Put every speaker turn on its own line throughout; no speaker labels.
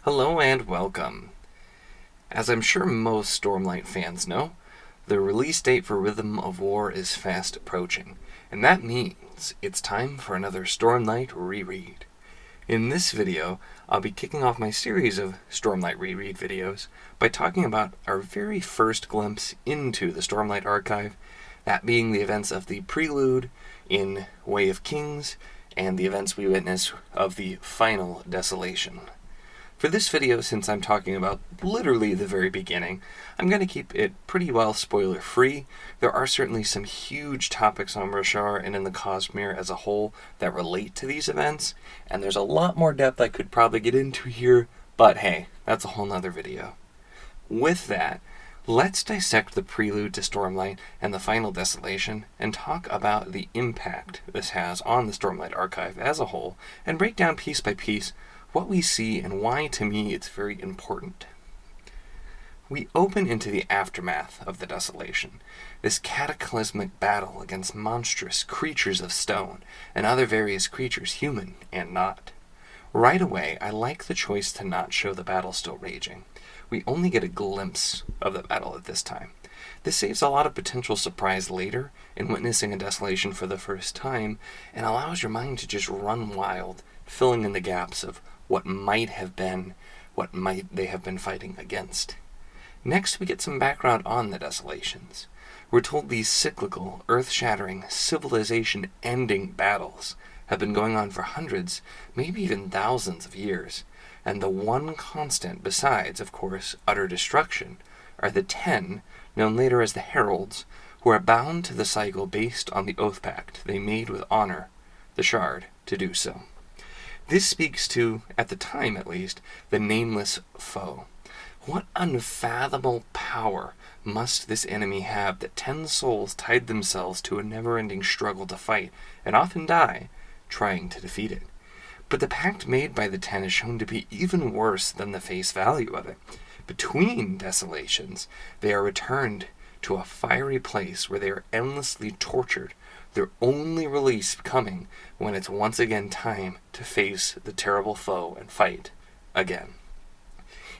Hello and welcome. As I'm sure most Stormlight fans know, the release date for Rhythm of War is fast approaching, and that means it's time for another Stormlight Reread. In this video, I'll be kicking off my series of Stormlight Reread videos by talking about our very first glimpse into the Stormlight Archive, that being the events of the Prelude in Way of Kings, and the events we witness of the final Desolation. For this video, since I'm talking about literally the very beginning, I'm going to keep it pretty well spoiler-free. There are certainly some huge topics on Roshar and in the Cosmere as a whole that relate to these events, and there's a lot more depth I could probably get into here, but hey, that's a whole nother video. With that, let's dissect the prelude to Stormlight and the final Desolation and talk about the impact this has on the Stormlight Archive as a whole, and break down piece by piece what we see and why, to me, it's very important. We open into the aftermath of the Desolation, this cataclysmic battle against monstrous creatures of stone and other various creatures, human and not. Right away, I like the choice to not show the battle still raging. We only get a glimpse of the battle at this time. This saves a lot of potential surprise later in witnessing a Desolation for the first time, and allows your mind to just run wild, filling in the gaps of what might have been, what might they have been fighting against. Next, we get some background on the Desolations. We're told these cyclical, earth-shattering, civilization-ending battles have been going on for hundreds, maybe even thousands of years, and the one constant besides, of course, utter destruction, are the 10, known later as the Heralds, who are bound to the cycle based on the oath pact they made with honor, the Shard, to do so. This speaks to, at the time at least, the nameless foe. What unfathomable power must this enemy have that 10 souls tied themselves to a never-ending struggle to fight, and often die, trying to defeat it? But the pact made by the 10 is shown to be even worse than the face value of it. Between desolations, they are returned to a fiery place where they are endlessly tortured, their only release coming when it's once again time to face the terrible foe and fight again.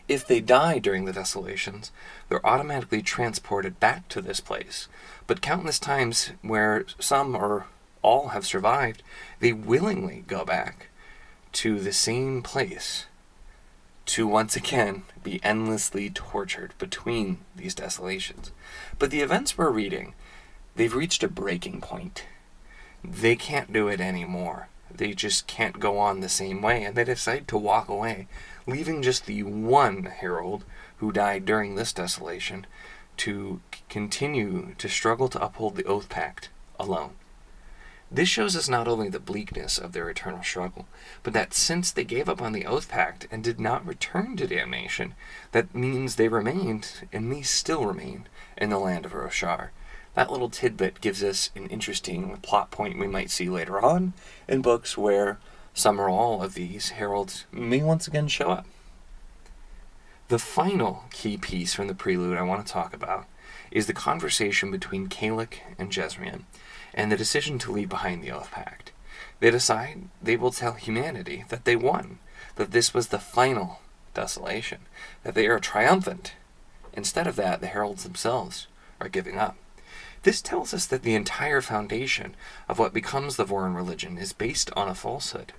If they die during the Desolations, they're automatically transported back to this place, but countless times where some or all have survived, they willingly go back to the same place to once again be endlessly tortured between these Desolations. But the events we're reading, they've reached a breaking point. They can't do it anymore. They just can't go on the same way, and they decide to walk away, leaving just the one herald who died during this Desolation to continue to struggle to uphold the oath pact alone. This shows us not only the bleakness of their eternal struggle, but that since they gave up on the oath pact and did not return to damnation, that means they remained, and may still remain, in the land of Roshar. That little tidbit gives us an interesting plot point we might see later on in books where some or all of these heralds may once again show up. The final key piece from the prelude I want to talk about is the conversation between Kalik and Jezrien, and the decision to leave behind the oath pact. They decide they will tell humanity that they won, that this was the final Desolation, that they are triumphant. Instead of that, the heralds themselves are giving up. This tells us that the entire foundation of what becomes the Vorin religion is based on a falsehood.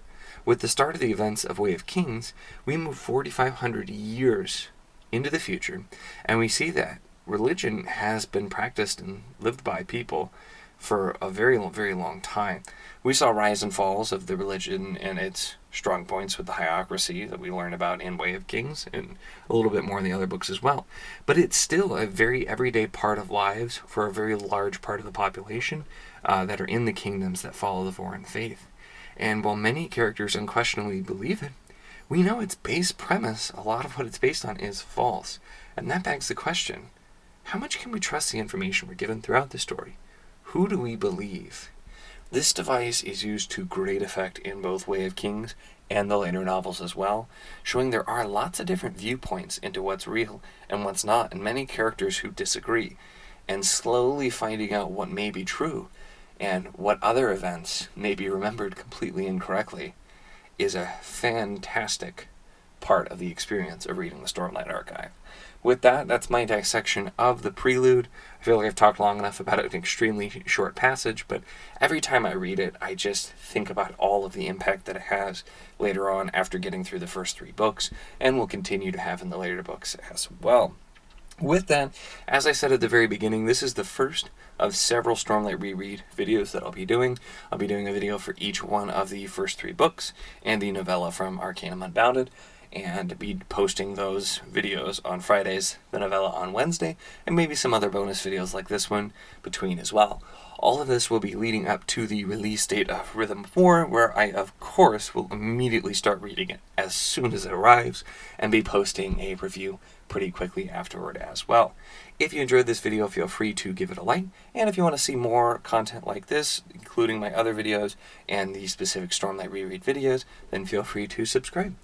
With the start of the events of Way of Kings, we move 4,500 years into the future, and we see that religion has been practiced and lived by people for a very, very long time. We saw rise and falls of the religion and its strong points with the hierocracy that we learn about in Way of Kings, and a little bit more in the other books as well. But it's still a very everyday part of lives for a very large part of the population that are in the kingdoms that follow the Vorin faith. And while many characters unquestionably believe it, we know its base premise, a lot of what it's based on, is false. And that begs the question, how much can we trust the information we're given throughout the story? Who do we believe? This device is used to great effect in both Way of Kings and the later novels as well, showing there are lots of different viewpoints into what's real and what's not, and many characters who disagree, and slowly finding out what may be true and what other events may be remembered completely incorrectly is a fantastic part of the experience of reading the Stormlight Archive. With that, that's my dissection of the Prelude. I feel like I've talked long enough about an extremely short passage, but every time I read it, I just think about all of the impact that it has later on after getting through the first 3 books, and will continue to have in the later books as well. With that, as I said at the very beginning, this is the first of several Stormlight Reread videos that I'll be doing. I'll be doing a video for each one of the first 3 books and the novella from Arcanum Unbounded, and be posting those videos on Fridays, the novella on Wednesday, and maybe some other bonus videos like this one between as well. All of this will be leading up to the release date of Rhythm of War, where I, of course, will immediately start reading it as soon as it arrives, and be posting a review pretty quickly afterward as well. If you enjoyed this video, feel free to give it a like, and if you want to see more content like this, including my other videos and the specific Stormlight Reread videos, then feel free to subscribe.